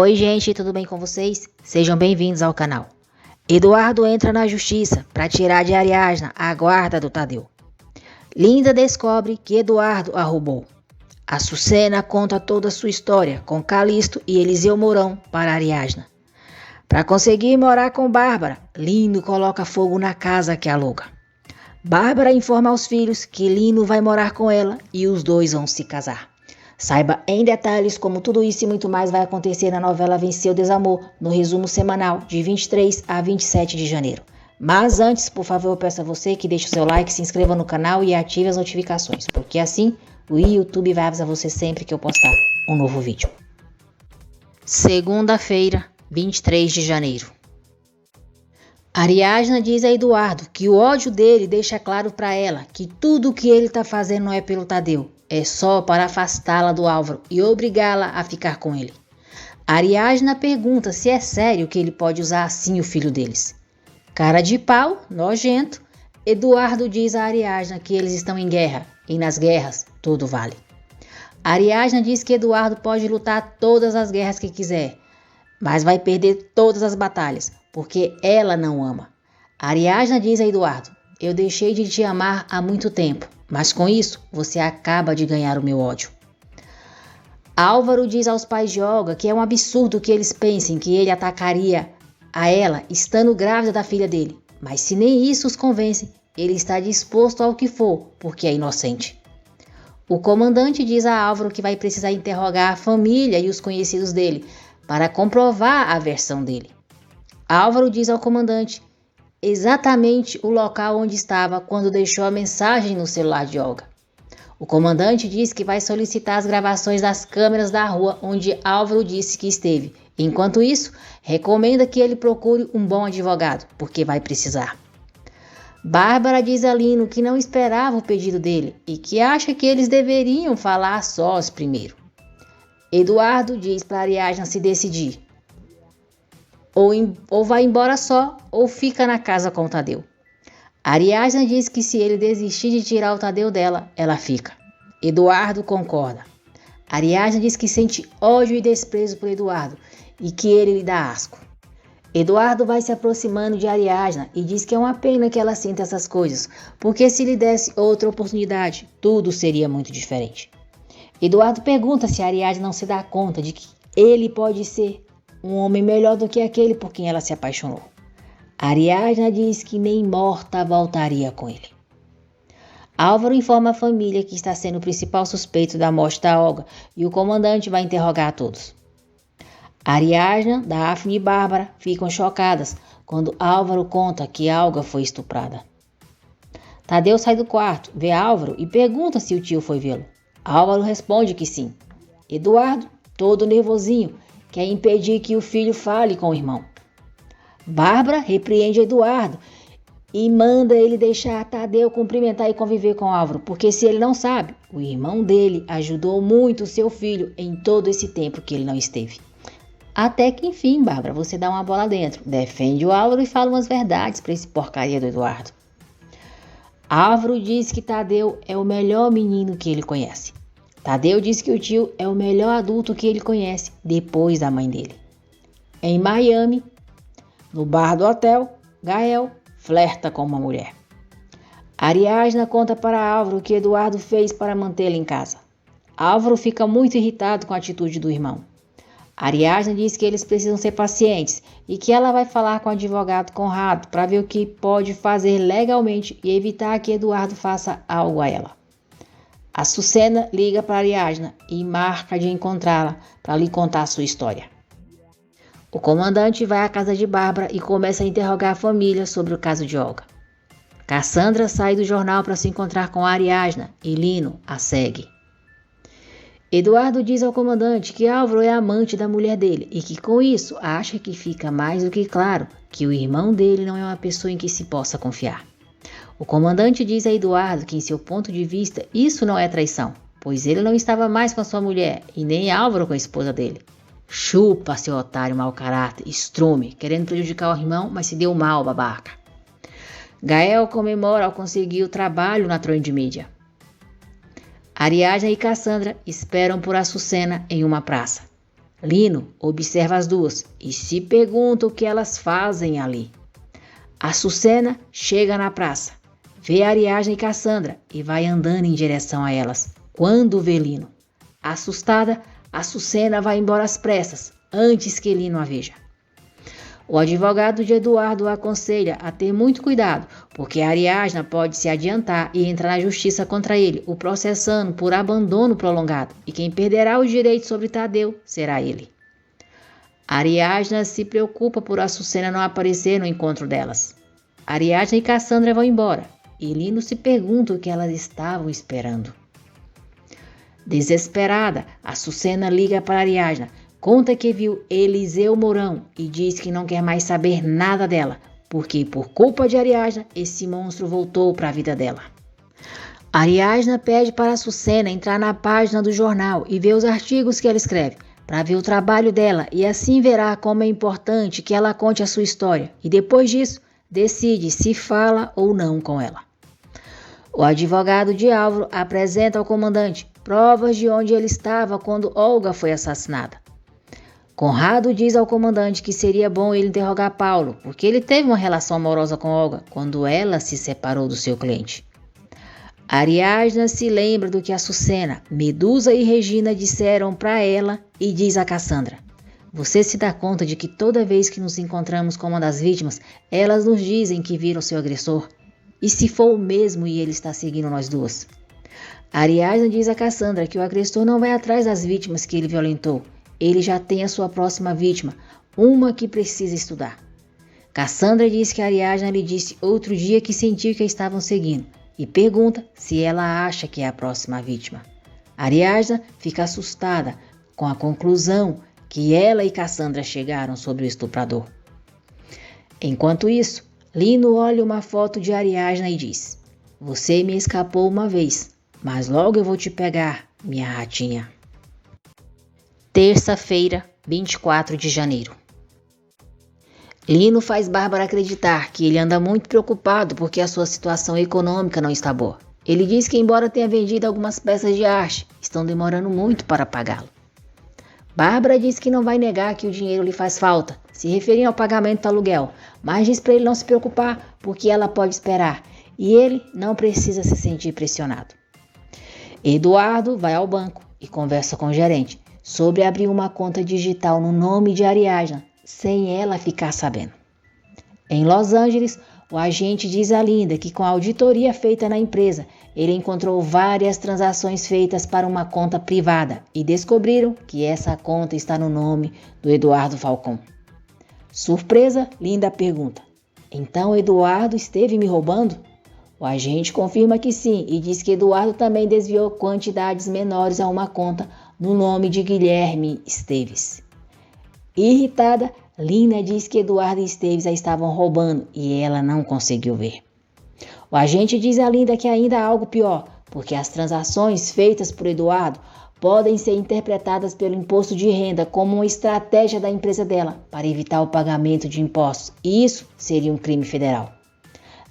Oi gente, tudo bem com vocês? Sejam bem-vindos ao canal. Eduardo entra na justiça para tirar de Ariadna a guarda do Tadeu. Linda descobre que Eduardo a roubou. Açucena conta toda a sua história com Calixto e Eliseu Mourão para Ariadna. Para conseguir morar com Bárbara, Lino coloca fogo na casa que aluga. Bárbara informa aos filhos que Lino vai morar com ela e os dois vão se casar. Saiba em detalhes como tudo isso e muito mais vai acontecer na novela Vencer o Desamor, no resumo semanal de 23 a 27 de janeiro. Mas antes, por favor, eu peço a você que deixe o seu like, se inscreva no canal e ative as notificações, porque assim o YouTube vai avisar você sempre que eu postar um novo vídeo. Segunda-feira, 23 de janeiro. Ariadna diz a Eduardo que o ódio dele deixa claro para ela que tudo o que ele está fazendo não é pelo Tadeu, é só para afastá-la do Álvaro e obrigá-la a ficar com ele. Ariadna pergunta se é sério que ele pode usar assim o filho deles. Cara de pau, nojento, Eduardo diz a Ariadna que eles estão em guerra e nas guerras tudo vale. Ariadna diz que Eduardo pode lutar todas as guerras que quiser, mas vai perder todas as batalhas, porque ela não ama. Ariadna diz a Eduardo: eu deixei de te amar há muito tempo, mas com isso você acaba de ganhar o meu ódio. Álvaro diz aos pais de Olga que é um absurdo que eles pensem que ele atacaria a ela estando grávida da filha dele, mas se nem isso os convence, ele está disposto ao que for, porque é inocente. O comandante diz a Álvaro que vai precisar interrogar a família e os conhecidos dele para comprovar a versão dele. Álvaro diz ao comandante exatamente o local onde estava quando deixou a mensagem no celular de Olga. O comandante diz que vai solicitar as gravações das câmeras da rua onde Álvaro disse que esteve. Enquanto isso, recomenda que ele procure um bom advogado, porque vai precisar. Bárbara diz a Lino que não esperava o pedido dele e que acha que eles deveriam falar a sós primeiro. Eduardo diz para Ariadna se decidir. Ou vai embora só, ou fica na casa com o Tadeu. Ariadna diz que se ele desistir de tirar o Tadeu dela, ela fica. Eduardo concorda. Ariadna diz que sente ódio e desprezo por Eduardo e que ele lhe dá asco. Eduardo vai se aproximando de Ariadna e diz que é uma pena que ela sinta essas coisas, porque se lhe desse outra oportunidade, tudo seria muito diferente. Eduardo pergunta se Ariadna não se dá conta de que ele pode ser um homem melhor do que aquele por quem ela se apaixonou. Ariadna diz que nem morta voltaria com ele. Álvaro informa a família que está sendo o principal suspeito da morte da Olga e o comandante vai interrogar a todos. Ariadna, Daphne e Bárbara ficam chocadas quando Álvaro conta que Olga foi estuprada. Tadeu sai do quarto, vê Álvaro e pergunta se o tio foi vê-lo. Álvaro responde que sim. Eduardo, todo nervosinho, quer impedir que o filho fale com o irmão. Bárbara repreende Eduardo e manda ele deixar Tadeu cumprimentar e conviver com Álvaro, porque se ele não sabe, o irmão dele ajudou muito o seu filho em todo esse tempo que ele não esteve. Até que enfim, Bárbara, você dá uma bola dentro, defende o Álvaro e fala umas verdades para esse porcaria do Eduardo. Álvaro diz que Tadeu é o melhor menino que ele conhece. Tadeu diz que o tio é o melhor adulto que ele conhece depois da mãe dele. Em Miami, no bar do hotel, Gael flerta com uma mulher. Ariadna conta para Álvaro o que Eduardo fez para mantê-la em casa. Álvaro fica muito irritado com a atitude do irmão. Ariadna diz que eles precisam ser pacientes e que ela vai falar com o advogado Conrado para ver o que pode fazer legalmente e evitar que Eduardo faça algo a ela. Açucena liga para Ariadna e marca de encontrá-la para lhe contar a sua história. O comandante vai à casa de Bárbara e começa a interrogar a família sobre o caso de Olga. Cassandra sai do jornal para se encontrar com Ariadna e Lino a segue. Eduardo diz ao comandante que Álvaro é amante da mulher dele e que com isso acha que fica mais do que claro que o irmão dele não é uma pessoa em que se possa confiar. O comandante diz a Eduardo que, em seu ponto de vista, isso não é traição, pois ele não estava mais com a sua mulher e nem Álvaro com a esposa dele. Chupa, seu otário mau caráter, estrume, querendo prejudicar o irmão, mas se deu mal, babaca. Gael comemora ao conseguir o trabalho na Trond Media. Ariadna e Cassandra esperam por Açucena em uma praça. Lino observa as duas e se pergunta o que elas fazem ali. Açucena chega na praça, vê Ariadna e Cassandra e vai andando em direção a elas, quando vê Lino. Assustada, Açucena vai embora às pressas, antes que Lino a veja. O advogado de Eduardo o aconselha a ter muito cuidado, porque Ariadna pode se adiantar e entrar na justiça contra ele, o processando por abandono prolongado, e quem perderá o direito sobre Tadeu será ele. Ariadna se preocupa por Açucena não aparecer no encontro delas. Ariadna e Cassandra vão embora, e Lino se pergunta o que elas estavam esperando. Desesperada, Açucena liga para Ariadna, conta que viu Eliseu Mourão e diz que não quer mais saber nada dela, porque por culpa de Ariadna, esse monstro voltou para a vida dela. Ariadna pede para Açucena entrar na página do jornal e ver os artigos que ela escreve, para ver o trabalho dela e assim verá como é importante que ela conte a sua história e depois disso decide se fala ou não com ela. O advogado de Álvaro apresenta ao comandante provas de onde ele estava quando Olga foi assassinada. Conrado diz ao comandante que seria bom ele interrogar Paulo, porque ele teve uma relação amorosa com Olga quando ela se separou do seu cliente. Ariadna se lembra do que Açucena, Medusa e Regina disseram para ela e diz a Cassandra: você se dá conta de que toda vez que nos encontramos com uma das vítimas, elas nos dizem que viram seu agressor? E se for o mesmo e ele está seguindo nós duas? Ariadna diz a Cassandra que o agressor não vai atrás das vítimas que ele violentou. Ele já tem a sua próxima vítima, uma que precisa estudar. Cassandra diz que Ariadna lhe disse outro dia que sentiu que a estavam seguindo e pergunta se ela acha que é a próxima vítima. Ariadna fica assustada com a conclusão que ela e Cassandra chegaram sobre o estuprador. Enquanto isso, Lino olha uma foto de Ariadna e diz: você me escapou uma vez, mas logo eu vou te pegar, minha ratinha. Terça-feira, 24 de janeiro. Lino faz Bárbara acreditar que ele anda muito preocupado porque a sua situação econômica não está boa. Ele diz que, embora tenha vendido algumas peças de arte, estão demorando muito para pagá-lo. Bárbara diz que não vai negar que o dinheiro lhe faz falta, se referindo ao pagamento do aluguel, mas diz para ele não se preocupar porque ela pode esperar e ele não precisa se sentir pressionado. Eduardo vai ao banco e conversa com o gerente sobre abrir uma conta digital no nome de Ariadna, sem ela ficar sabendo. Em Los Angeles, o agente diz a Linda que com a auditoria feita na empresa, ele encontrou várias transações feitas para uma conta privada e descobriram que essa conta está no nome do Eduardo Falcão. Surpresa, Linda pergunta: então Eduardo esteve me roubando? O agente confirma que sim e diz que Eduardo também desviou quantidades menores a uma conta no nome de Guilherme Esteves. Irritada, Lina diz que Eduardo e Esteves a estavam roubando e ela não conseguiu ver. O agente diz a Linda que ainda há algo pior, porque as transações feitas por Eduardo podem ser interpretadas pelo imposto de renda como uma estratégia da empresa dela para evitar o pagamento de impostos, e isso seria um crime federal.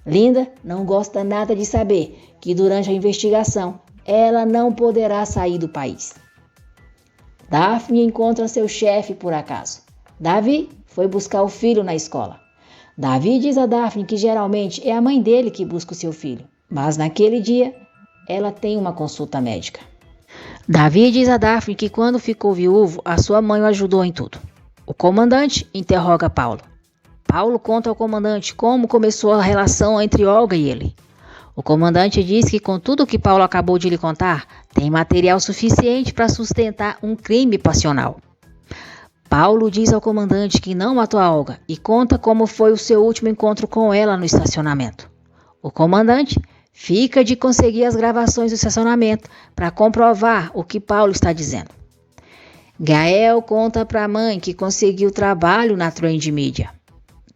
Linda não gosta nada de saber que durante a investigação ela não poderá sair do país. Daphne encontra seu chefe por acaso. Davi foi buscar o filho na escola. Davi diz a Daphne que geralmente é a mãe dele que busca o seu filho, mas naquele dia ela tem uma consulta médica. Davi diz a Daphne que quando ficou viúvo, a sua mãe o ajudou em tudo. O comandante interroga Paulo. Paulo conta ao comandante como começou a relação entre Olga e ele. O comandante diz que com tudo o que Paulo acabou de lhe contar, tem material suficiente para sustentar um crime passional. Paulo diz ao comandante que não matou a Olga e conta como foi o seu último encontro com ela no estacionamento. O comandante fica de conseguir as gravações do estacionamento para comprovar o que Paulo está dizendo. Gael conta para a mãe que conseguiu trabalho na Trend Media.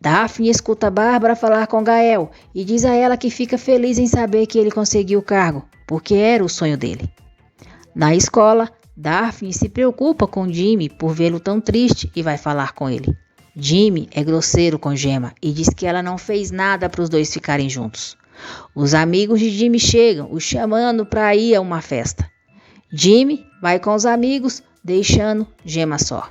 Daphne escuta Bárbara falar com Gael e diz a ela que fica feliz em saber que ele conseguiu o cargo, porque era o sonho dele. Na escola, Daphne se preocupa com Jimmy por vê-lo tão triste e vai falar com ele. Jimmy é grosseiro com Gemma e diz que ela não fez nada para os dois ficarem juntos. Os amigos de Jimmy chegam, o chamando para ir a uma festa. Jimmy vai com os amigos, deixando Gemma só.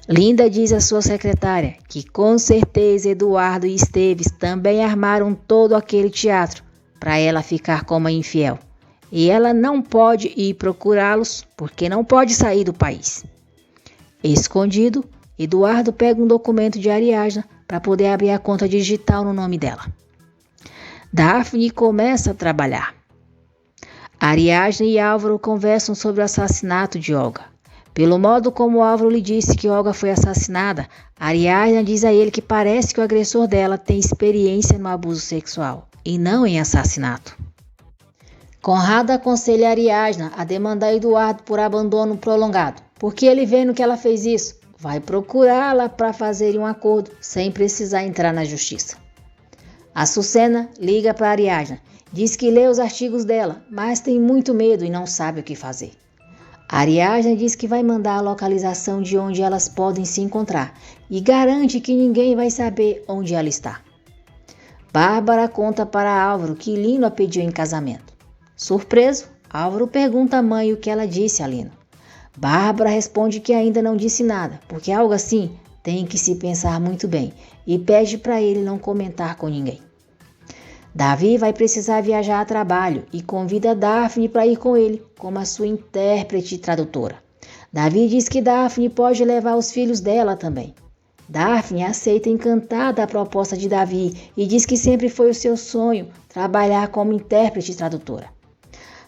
Linda diz à sua secretária que com certeza Eduardo e Esteves também armaram todo aquele teatro para ela ficar como infiel. E ela não pode ir procurá-los porque não pode sair do país. Escondido, Eduardo pega um documento de Ariadna para poder abrir a conta digital no nome dela. Daphne começa a trabalhar. Ariadna e Álvaro conversam sobre o assassinato de Olga. Pelo modo como Álvaro lhe disse que Olga foi assassinada, Ariadna diz a ele que parece que o agressor dela tem experiência no abuso sexual e não em assassinato. Conrado aconselha Ariadna a demandar Eduardo por abandono prolongado, porque ele vendo que ela fez isso, vai procurá-la para fazerem um acordo sem precisar entrar na justiça. Açucena liga para Ariadna, diz que lê os artigos dela, mas tem muito medo e não sabe o que fazer. Ariadna diz que vai mandar a localização de onde elas podem se encontrar e garante que ninguém vai saber onde ela está. Bárbara conta para Álvaro que Lino a pediu em casamento. Surpreso, Álvaro pergunta à mãe o que ela disse a Lino. Bárbara responde que ainda não disse nada, porque algo assim tem que se pensar muito bem e pede para ele não comentar com ninguém. Davi vai precisar viajar a trabalho e convida Daphne para ir com ele, como a sua intérprete e tradutora. Davi diz que Daphne pode levar os filhos dela também. Daphne aceita encantada a proposta de Davi e diz que sempre foi o seu sonho trabalhar como intérprete e tradutora.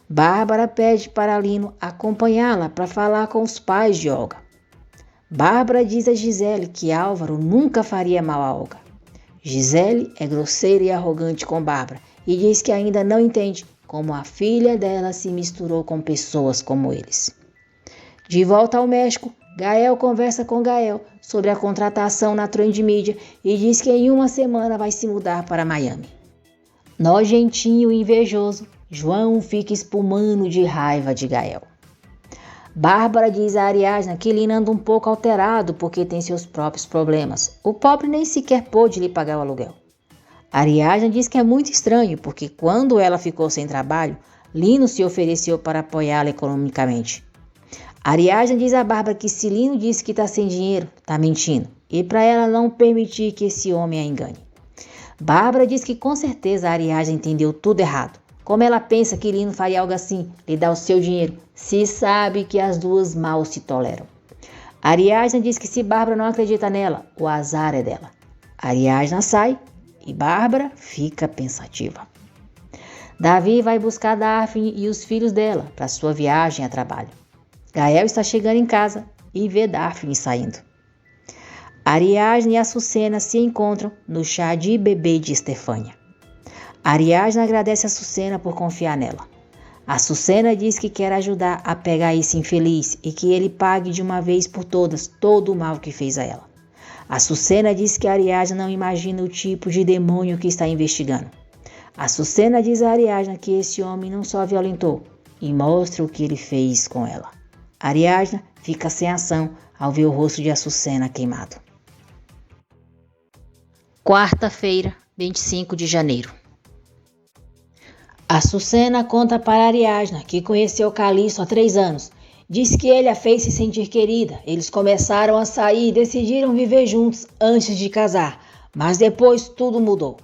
Bárbara pede para Lino acompanhá-la para falar com os pais de Olga. Bárbara diz a Gisele que Álvaro nunca faria mal a Olga. Gisele é grosseira e arrogante com Bárbara e diz que ainda não entende como a filha dela se misturou com pessoas como eles. De volta ao México, Gael conversa com Gael sobre a contratação na Trend Media e diz que em uma semana vai se mudar para Miami. Nojentinho e invejoso, João fica espumando de raiva de Gael. Bárbara diz a Ariadna que Lino anda um pouco alterado porque tem seus próprios problemas. O pobre nem sequer pôde lhe pagar o aluguel. Ariadna diz que é muito estranho porque quando ela ficou sem trabalho, Lino se ofereceu para apoiá-la economicamente. Ariadna diz a Bárbara que se Lino disse que está sem dinheiro, está mentindo, e para ela não permitir que esse homem a engane. Bárbara diz que com certeza a Ariadna entendeu tudo errado. Como ela pensa que Lino faria algo assim, lhe dá o seu dinheiro, se sabe que as duas mal se toleram. Ariadna diz que se Bárbara não acredita nela, o azar é dela. Ariadna sai e Bárbara fica pensativa. Davi vai buscar Daphne e os filhos dela para sua viagem a trabalho. Gael está chegando em casa e vê Daphne saindo. Ariadna e Açucena se encontram no chá de bebê de Estefânia. Ariadna agradece a Açucena por confiar nela. Açucena diz que quer ajudar a pegar esse infeliz e que ele pague de uma vez por todas todo o mal que fez a ela. Açucena diz que Ariadna não imagina o tipo de demônio que está investigando. Açucena diz a Ariadna que esse homem não só violentou e mostra o que ele fez com ela. Ariadna fica sem ação ao ver o rosto de Açucena queimado. Quarta-feira, 25 de janeiro. Açucena conta para Ariadna que conheceu Calixto há 3 anos. Diz que ele a fez se sentir querida. Eles começaram a sair e decidiram viver juntos antes de casar. Mas depois tudo mudou.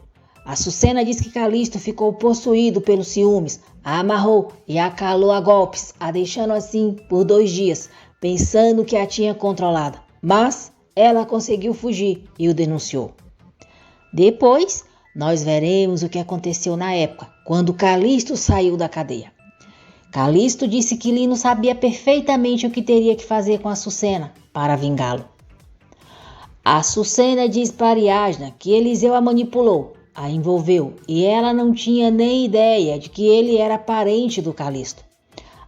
Açucena diz que Calixto ficou possuído pelos ciúmes, a amarrou e a calou a golpes, a deixando assim por 2 dias, pensando que a tinha controlada. Mas ela conseguiu fugir e o denunciou. Depois, nós veremos o que aconteceu na época, quando Calixto saiu da cadeia. Calixto disse que Lino sabia perfeitamente o que teria que fazer com Açucena para vingá-lo. Açucena diz para Ariadna que Eliseu a manipulou, a envolveu e ela não tinha nem ideia de que ele era parente do Calixto.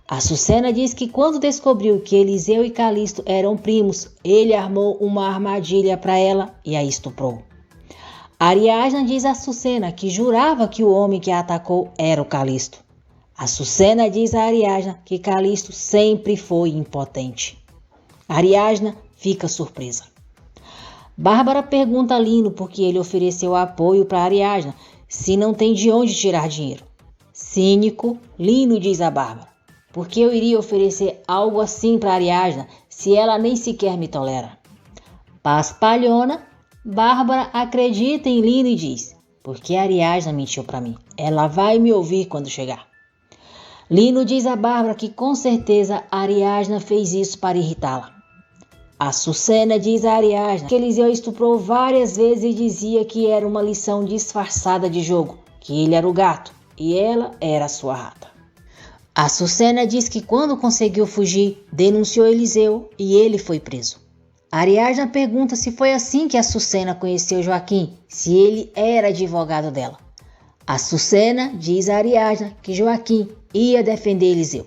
Açucena diz que quando descobriu que Eliseu e Calixto eram primos, ele armou uma armadilha para ela e a estuprou. Ariadna diz a Açucena que jurava que o homem que a atacou era o Calixto. Açucena diz a Ariadna que Calixto sempre foi impotente. Ariadna fica surpresa. Bárbara pergunta a Lino por que ele ofereceu apoio para Ariadna se não tem de onde tirar dinheiro. Cínico, Lino diz a Bárbara, porque eu iria oferecer algo assim para Ariadna se ela nem sequer me tolera. Paspalhona, Bárbara acredita em Lino e diz: porque a Ariadna mentiu para mim. Ela vai me ouvir quando chegar. Lino diz a Bárbara que com certeza a Ariadna fez isso para irritá-la. Açucena diz a Ariadna que Eliseu estuprou várias vezes e dizia que era uma lição disfarçada de jogo, que ele era o gato e ela era a sua rata. Açucena diz que quando conseguiu fugir, denunciou Eliseu e ele foi preso. Ariadna pergunta se foi assim que Açucena conheceu Joaquim, se ele era advogado dela. Açucena diz a Ariadna que Joaquim ia defender Eliseu.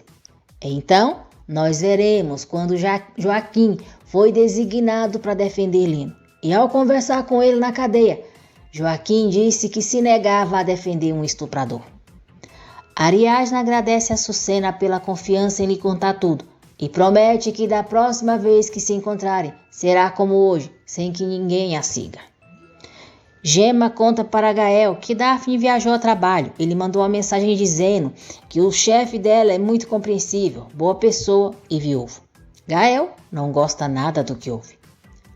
Então, nós veremos quando Joaquim foi designado para defender Lino. E ao conversar com ele na cadeia, Joaquim disse que se negava a defender um estuprador. Ariadna agradece a Açucena pela confiança em lhe contar tudo e promete que da próxima vez que se encontrarem, será como hoje, sem que ninguém a siga. Gema conta para Gael que Daphne viajou a trabalho. Ele mandou uma mensagem dizendo que o chefe dela é muito compreensível, boa pessoa e viúvo. Gael não gosta nada do que ouve.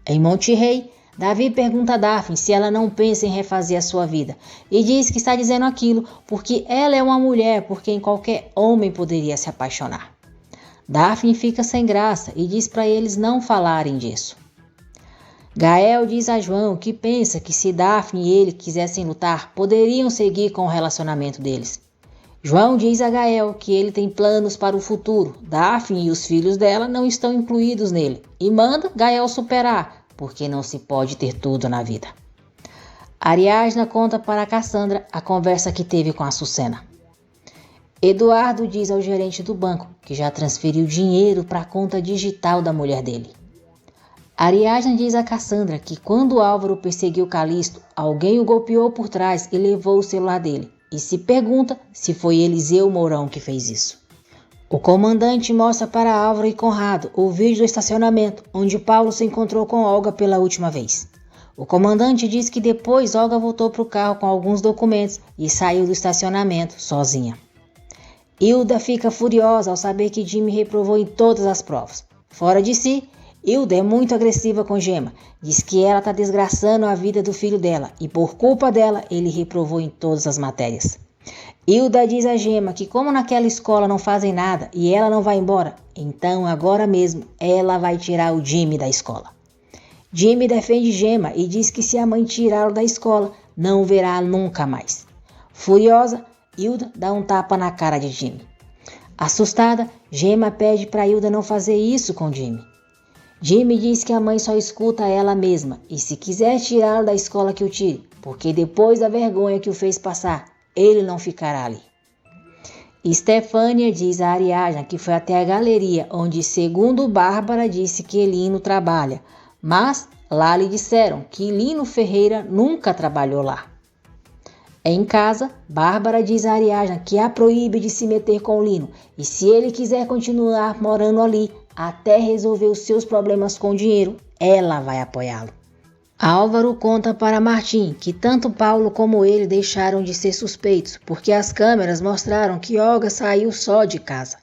Em Monte Rei, Davi pergunta a Daphne se ela não pensa em refazer a sua vida e diz que está dizendo aquilo porque ela é uma mulher por quem qualquer homem poderia se apaixonar. Daphne fica sem graça e diz para eles não falarem disso. Gael diz a João que pensa que se Daphne e ele quisessem lutar, poderiam seguir com o relacionamento deles. João diz a Gael que ele tem planos para o futuro. Daphne e os filhos dela não estão incluídos nele e manda Gael superar, porque não se pode ter tudo na vida. Ariadna conta para Cassandra a conversa que teve com Açucena. Eduardo diz ao gerente do banco que já transferiu dinheiro para a conta digital da mulher dele. Ariadna diz a Cassandra que quando Álvaro perseguiu Calixto, alguém o golpeou por trás e levou o celular dele, e se pergunta se foi Eliseu Mourão que fez isso. O comandante mostra para Álvaro e Conrado o vídeo do estacionamento, onde Paulo se encontrou com Olga pela última vez. O comandante diz que depois Olga voltou para o carro com alguns documentos e saiu do estacionamento sozinha. Hilda fica furiosa ao saber que Jimmy reprovou em todas as provas. Fora de si, Hilda é muito agressiva com Gema. Diz que ela está desgraçando a vida do filho dela e por culpa dela ele reprovou em todas as matérias. Hilda diz a Gema que como naquela escola não fazem nada e ela não vai embora, então agora mesmo ela vai tirar o Jimmy da escola. Jimmy defende Gema e diz que se a mãe tirá-lo da escola, não o verá nunca mais. Furiosa, Hilda dá um tapa na cara de Jimmy. Assustada, Gema pede para Hilda não fazer isso com Jimmy. Jimmy diz que a mãe só escuta ela mesma e se quiser tirá-lo da escola que o tire, porque depois da vergonha que o fez passar, ele não ficará ali. Stefânia diz a Ariadna que foi até a galeria onde, segundo Bárbara, disse que Lino trabalha, mas lá lhe disseram que Lino Ferreira nunca trabalhou lá. Em casa, Bárbara diz a Ariadna que a proíbe de se meter com Lino e se ele quiser continuar morando ali até resolver os seus problemas com dinheiro, ela vai apoiá-lo. Álvaro conta para Martim que tanto Paulo como ele deixaram de ser suspeitos porque as câmeras mostraram que Olga saiu só de casa.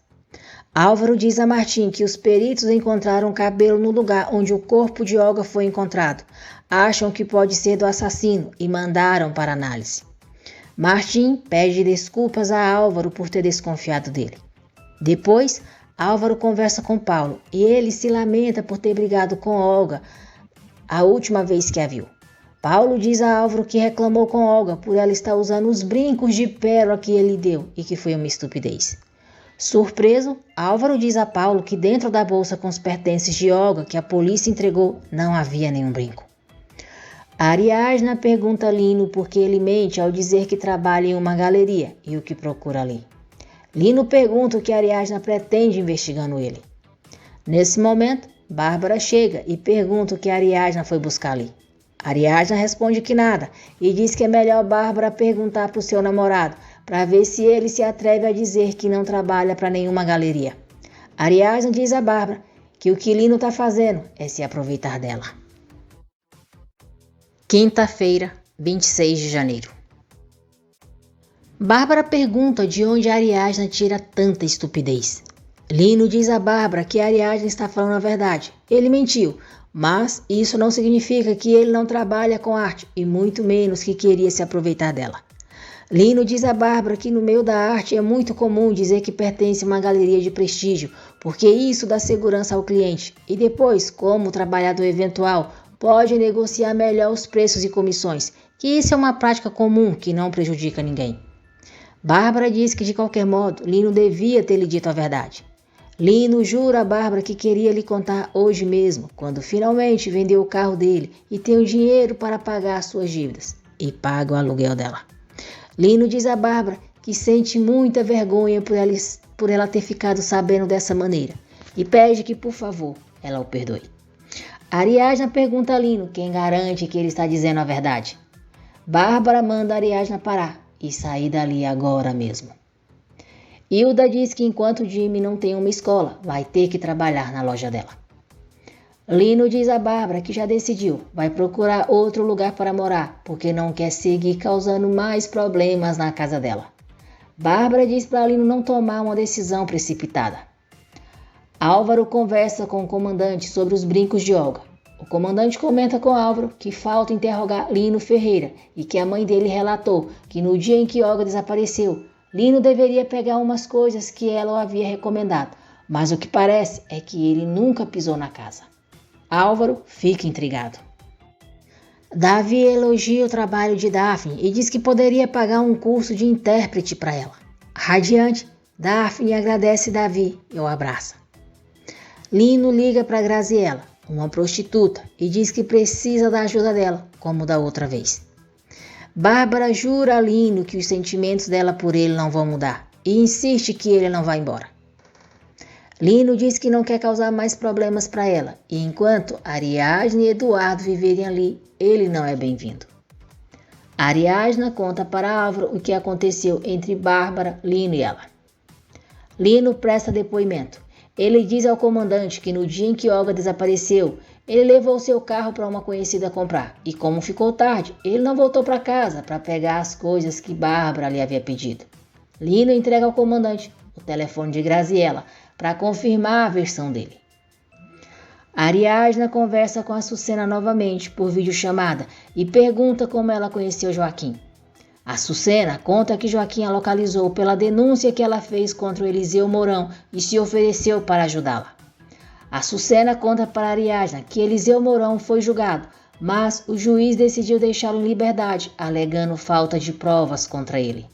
Álvaro diz a Martim que os peritos encontraram cabelo no lugar onde o corpo de Olga foi encontrado. Acham que pode ser do assassino e mandaram para análise. Martim pede desculpas a Álvaro por ter desconfiado dele. Depois, Álvaro conversa com Paulo e ele se lamenta por ter brigado com Olga a última vez que a viu. Paulo diz a Álvaro que reclamou com Olga por ela estar usando os brincos de pérola que ele deu e que foi uma estupidez. Surpreso, Álvaro diz a Paulo que dentro da bolsa com os pertences de Olga que a polícia entregou não havia nenhum brinco. Ariadna pergunta a Lino por que ele mente ao dizer que trabalha em uma galeria e o que procura ali. Lino pergunta o que Ariadna pretende investigando ele. Nesse momento, Bárbara chega e pergunta o que Ariadna foi buscar ali. Ariadna responde que nada e diz que é melhor Bárbara perguntar para o seu namorado para ver se ele se atreve a dizer que não trabalha para nenhuma galeria. Ariadna diz a Bárbara que o que Lino está fazendo é se aproveitar dela. Quinta-feira, 26 de janeiro. Bárbara pergunta de onde Ariadna tira tanta estupidez. Lino diz a Bárbara que Ariadna está falando a verdade. Ele mentiu, Mas isso não significa que ele não trabalha com arte e muito menos que queria se aproveitar dela. Lino diz a Bárbara que no meio da arte é muito comum dizer que pertence a uma galeria de prestígio, porque isso dá segurança ao cliente. E depois, como trabalhador eventual, pode negociar melhor os preços e comissões, que isso é uma prática comum que não prejudica ninguém. Bárbara diz que de qualquer modo, Lino devia ter lhe dito a verdade. Lino jura a Bárbara que queria lhe contar hoje mesmo, quando finalmente vendeu o carro dele e tem o dinheiro para pagar suas dívidas e paga o aluguel dela. Lino diz a Bárbara que sente muita vergonha por ela ter ficado sabendo dessa maneira e pede que, por favor, ela o perdoe. Ariadna pergunta a Lino quem garante que ele está dizendo a verdade. Bárbara manda Ariadna parar e sair dali agora mesmo. Hilda diz que enquanto Jimmy não tem uma escola, vai ter que trabalhar na loja dela. Lino diz a Bárbara que já decidiu, vai procurar outro lugar para morar, porque não quer seguir causando mais problemas na casa dela. Bárbara diz para Lino não tomar uma decisão precipitada. Álvaro conversa com o comandante sobre os brincos de Olga. O comandante comenta com Álvaro que falta interrogar Lino Ferreira e que a mãe dele relatou que no dia em que Olga desapareceu, Lino deveria pegar umas coisas que ela o havia recomendado, mas o que parece é que ele nunca pisou na casa. Álvaro fica intrigado. Davi elogia o trabalho de Daphne e diz que poderia pagar um curso de intérprete para ela. Radiante, Daphne agradece Davi e o abraça. Lino liga para Graziella, uma prostituta, e diz que precisa da ajuda dela, como da outra vez. Bárbara jura a Lino que os sentimentos dela por ele não vão mudar e insiste que ele não vá embora. Lino diz que não quer causar mais problemas para ela e enquanto Ariadna e Eduardo viverem ali, ele não é bem-vindo. Ariadna conta para Álvaro o que aconteceu entre Bárbara, Lino e ela. Lino presta depoimento. Ele diz ao comandante que no dia em que Olga desapareceu, ele levou seu carro para uma conhecida comprar e como ficou tarde, ele não voltou para casa para pegar as coisas que Bárbara lhe havia pedido. Lino entrega ao comandante o telefone de Graziella para confirmar a versão dele. Ariadna conversa com a Açucena novamente por videochamada e pergunta como ela conheceu Joaquim. A Açucena conta que Joaquim a localizou pela denúncia que ela fez contra o Eliseu Mourão e se ofereceu para ajudá-la. A Açucena conta para Ariadna que Eliseu Mourão foi julgado, mas o juiz decidiu deixá-lo em liberdade, alegando falta de provas contra ele.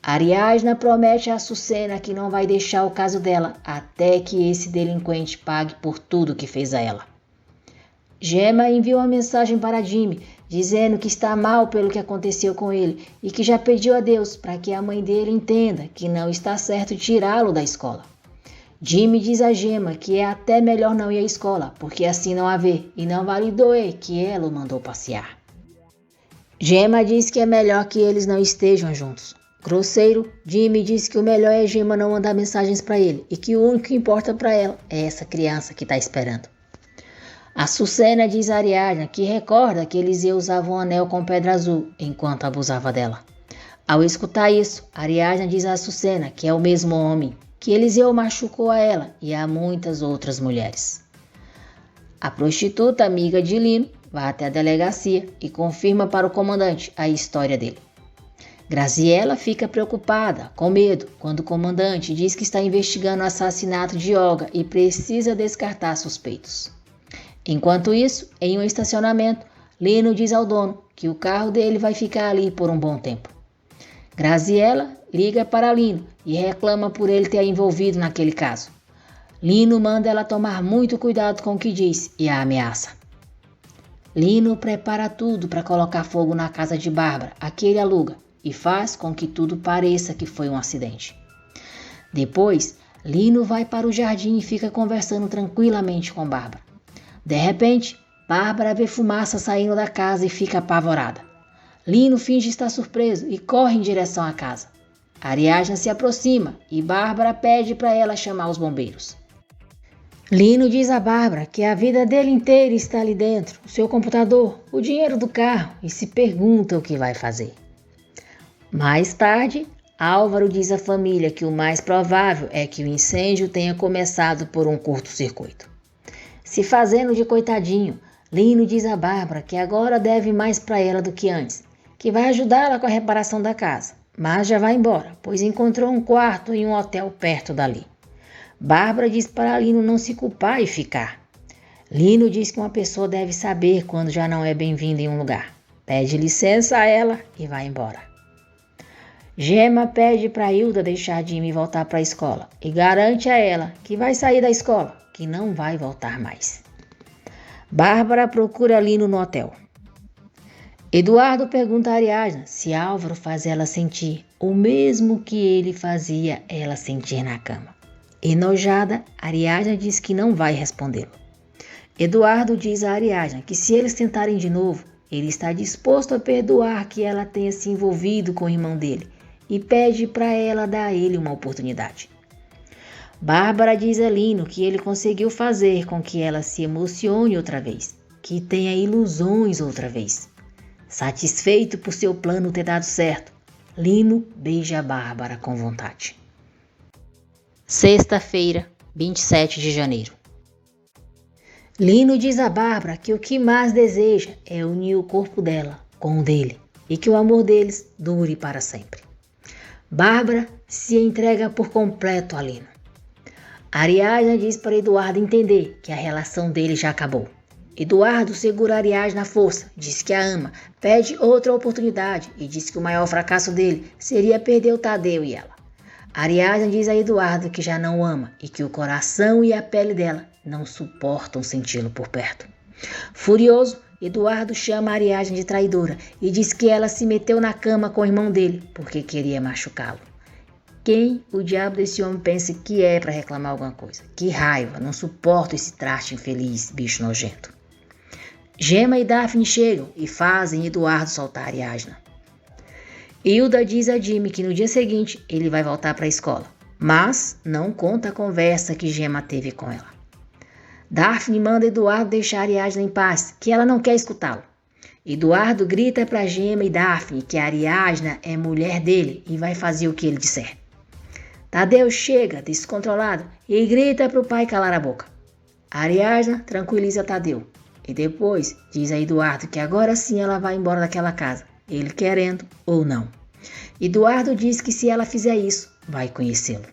Ariadna promete a Açucena que não vai deixar o caso dela até que esse delinquente pague por tudo que fez a ela. Gema envia uma mensagem para Jimmy, dizendo que está mal pelo que aconteceu com ele e que já pediu a Deus para que a mãe dele entenda que não está certo tirá-lo da escola. Jimmy diz a Gema que é até melhor não ir à escola, porque assim não a vê e não vai lhe doer que ela o mandou passear. Gema diz que é melhor que eles não estejam juntos. Grosseiro, Jimmy diz que o melhor é Gema não mandar mensagens para ele e que o único que importa para ela é essa criança que está esperando. A Açucena diz a Ariadna que recorda que Eliseu usava um anel com pedra azul enquanto abusava dela. Ao escutar isso, Ariadna diz a Açucena que é o mesmo homem, que Eliseu machucou a ela e a muitas outras mulheres. A prostituta amiga de Lino vai até a delegacia e confirma para o comandante a história dele. Graziella fica preocupada, com medo, quando o comandante diz que está investigando o assassinato de Olga e precisa descartar suspeitos. Enquanto isso, em um estacionamento, Lino diz ao dono que o carro dele vai ficar ali por um bom tempo. Graziella liga para Lino e reclama por ele ter a envolvido naquele caso. Lino manda ela tomar muito cuidado com o que diz e a ameaça. Lino prepara tudo para colocar fogo na casa de Bárbara, a que ele aluga, e faz com que tudo pareça que foi um acidente. Depois, Lino vai para o jardim e fica conversando tranquilamente com Bárbara. De repente, Bárbara vê fumaça saindo da casa e fica apavorada. Lino finge estar surpreso e corre em direção à casa. Ariadna se aproxima e Bárbara pede para ela chamar os bombeiros. Lino diz a Bárbara que a vida dele inteira está ali dentro, o seu computador, o dinheiro do carro, e se pergunta o que vai fazer. Mais tarde, Álvaro diz à família que o mais provável é que o incêndio tenha começado por um curto-circuito. se fazendo de coitadinho. Lino diz a Bárbara que agora deve mais para ela do que antes, que vai ajudá-la com a reparação da casa, mas já vai embora, pois encontrou um quarto em um hotel perto dali. Bárbara diz para Lino não se culpar e ficar. Lino diz que uma pessoa deve saber quando já não é bem-vinda em um lugar. Pede licença a ela e vai embora. Gema pede para Hilda deixar Jimmy voltar para a escola e garante a ela que vai sair da escola, que não vai voltar mais. Bárbara procura Lino no hotel. Eduardo pergunta a Ariadna se Álvaro faz ela sentir o mesmo que ele fazia ela sentir na cama. Enojada, Ariadna diz que não vai respondê-lo. Eduardo diz a Ariadna que se eles tentarem de novo, ele está disposto a perdoar que ela tenha se envolvido com o irmão dele e pede para ela dar a ele uma oportunidade. Bárbara diz a Lino que ele conseguiu fazer com que ela se emocione outra vez, que tenha ilusões outra vez. Satisfeito por seu plano ter dado certo, Lino beija a Bárbara com vontade. Sexta-feira, 27 de janeiro. Lino diz a Bárbara que o que mais deseja é unir o corpo dela com o dele e que o amor deles dure para sempre. Bárbara se entrega por completo a Lino. Ariadna diz para Eduardo entender que a relação deles já acabou. Eduardo segura Ariadna na força, diz que a ama, pede outra oportunidade e diz que o maior fracasso dele seria perder o Tadeu e ela. Ariadna diz a Eduardo que já não o ama e que o coração e a pele dela não suportam senti-lo por perto. Furioso, Eduardo chama Ariadna de traidora e diz que ela se meteu na cama com o irmão dele porque queria machucá-lo. Quem o diabo desse homem pensa que é para reclamar alguma coisa? Que raiva, não suporto esse traste infeliz, bicho nojento. Gema e Daphne chegam e fazem Eduardo soltar Ariadna. Hilda diz a Jimmy que no dia seguinte ele vai voltar para a escola, mas não conta a conversa que Gema teve com ela. Daphne manda Eduardo deixar Ariadna em paz, que ela não quer escutá-lo. Eduardo grita para Gema e Daphne que a Ariadna é mulher dele e vai fazer o que ele disser. Tadeu chega, descontrolado, e grita para o pai calar a boca. Ariadna tranquiliza Tadeu e depois diz a Eduardo que agora sim ela vai embora daquela casa, ele querendo ou não. Eduardo diz que se ela fizer isso, vai conhecê-lo.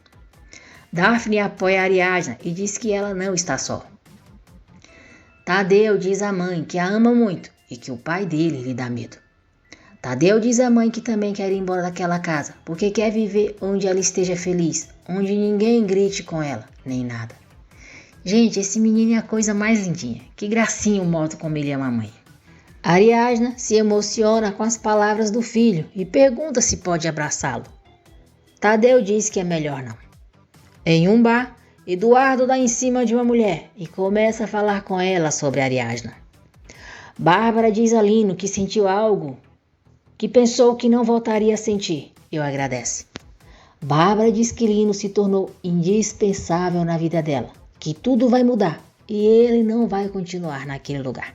Daphne apoia a Ariadna e diz que ela não está só. Tadeu diz à mãe que a ama muito e que o pai dele lhe dá medo. Tadeu diz à mãe que também quer ir embora daquela casa, porque quer viver onde ela esteja feliz, onde ninguém grite com ela, nem nada. Gente, esse menino é a coisa mais lindinha. Que gracinha o modo como ele ama a mãe. Ariadna se emociona com as palavras do filho e pergunta se pode abraçá-lo. Tadeu diz que é melhor não. Em um bar, Eduardo dá em cima de uma mulher e começa a falar com ela sobre Ariadna. Bárbara diz a Lino que sentiu algo que pensou que não voltaria a sentir e o agradece. Bárbara diz que Lino se tornou indispensável na vida dela, que tudo vai mudar e ele não vai continuar naquele lugar.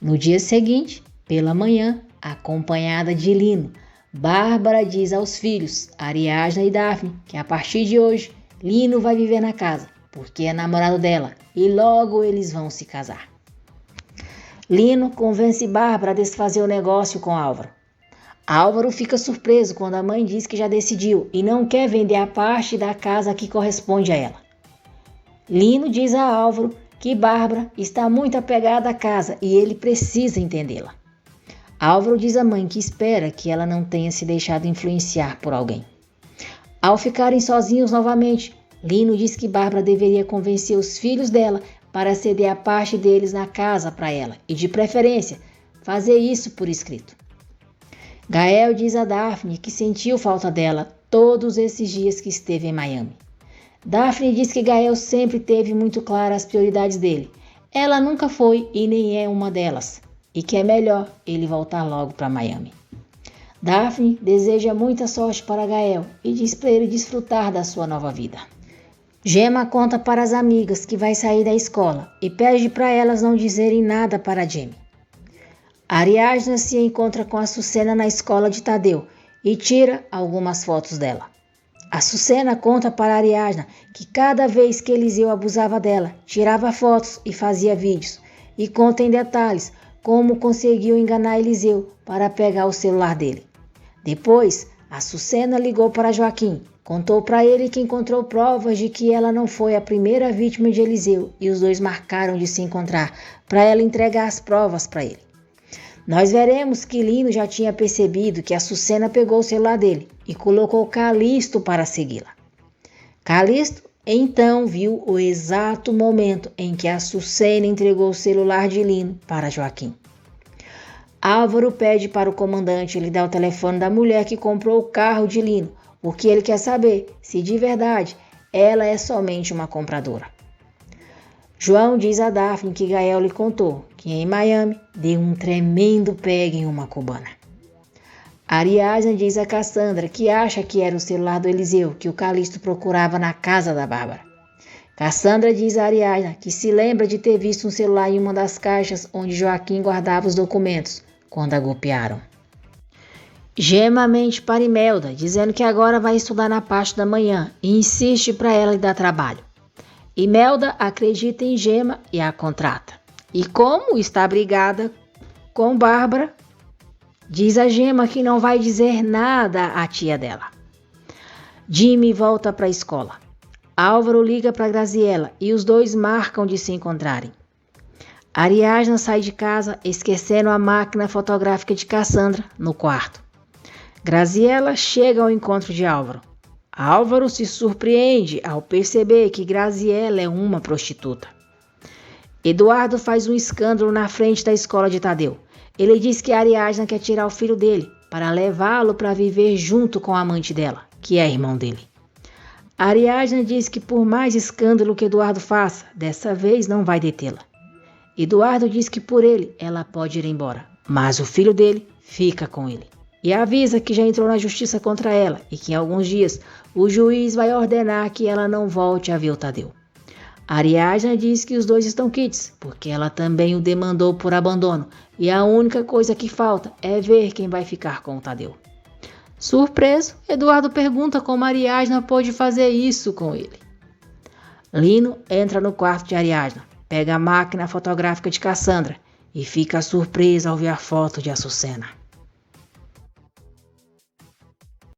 No dia seguinte, pela manhã, acompanhada de Lino, Bárbara diz aos filhos, Ariadna e Daphne, que a partir de hoje, Lino vai viver na casa, porque é namorado dela e logo eles vão se casar. Lino convence Bárbara a desfazer o negócio com Álvaro. Álvaro fica surpreso quando a mãe diz que já decidiu e não quer vender a parte da casa que corresponde a ela. Lino diz a Álvaro que Bárbara está muito apegada à casa e ele precisa entendê-la. Álvaro diz à mãe que espera que ela não tenha se deixado influenciar por alguém. Ao ficarem sozinhos novamente, Lino diz que Bárbara deveria convencer os filhos dela para ceder a parte deles na casa para ela e, de preferência, fazer isso por escrito. Gael diz a Daphne que sentiu falta dela todos esses dias que esteve em Miami. Daphne diz que Gael sempre teve muito claras as prioridades dele. Ela nunca foi e nem é uma delas, e que é melhor ele voltar logo para Miami. Daphne deseja muita sorte para Gael e diz para ele desfrutar da sua nova vida. Gema conta para as amigas que vai sair da escola e pede para elas não dizerem nada para Jimmy. Ariadna se encontra com a Sucena na escola de Tadeu e tira algumas fotos dela. Açucena conta para Ariadna que cada vez que Eliseu abusava dela, tirava fotos e fazia vídeos, e conta em detalhes como conseguiu enganar Eliseu para pegar o celular dele. Depois, Açucena ligou para Joaquim, contou para ele que encontrou provas de que ela não foi a primeira vítima de Eliseu e os dois marcaram de se encontrar para ela entregar as provas para ele. Nós veremos que Lino já tinha percebido que Açucena pegou o celular dele e colocou Calixto para segui-la. Calixto então viu o exato momento em que Açucena entregou o celular de Lino para Joaquim. Álvaro pede para o comandante lhe dar o telefone da mulher que comprou o carro de Lino, porque ele quer saber se de verdade ela é somente uma compradora. João diz a Daphne que Gael lhe contou que em Miami deu um tremendo pegue em uma cubana. Ariadna diz a Cassandra que acha que era o celular do Eliseu que o Calixto procurava na casa da Bárbara. Cassandra diz a Ariadna que se lembra de ter visto um celular em uma das caixas onde Joaquim guardava os documentos quando a golpearam. Gema mente para Imelda, dizendo que agora vai estudar na parte da manhã e insiste para ela lhe dar trabalho. Imelda acredita em Gema e a contrata. E como está brigada com Bárbara, diz a Gema que não vai dizer nada à tia dela. Jimmy volta para a escola. Álvaro liga para Graziella e os dois marcam de se encontrarem. Ariadna sai de casa esquecendo a máquina fotográfica de Cassandra no quarto. Graziella chega ao encontro de Álvaro. Álvaro se surpreende ao perceber que Graziella é uma prostituta. Eduardo faz um escândalo na frente da escola de Tadeu. Ele diz que Ariadna quer tirar o filho dele para levá-lo para viver junto com a amante dela, que é irmão dele. Ariadna diz que por mais escândalo que Eduardo faça, dessa vez não vai detê-la. Eduardo diz que por ele ela pode ir embora, mas o filho dele fica com ele. E avisa que já entrou na justiça contra ela e que em alguns dias o juiz vai ordenar que ela não volte a ver o Tadeu. Ariadna diz que os dois estão quites, porque ela também o demandou por abandono e a única coisa que falta é ver quem vai ficar com o Tadeu. Surpreso, Eduardo pergunta como Ariadna pôde fazer isso com ele. Lino entra no quarto de Ariadna, pega a máquina fotográfica de Cassandra e fica surpreso ao ver a foto de Açucena.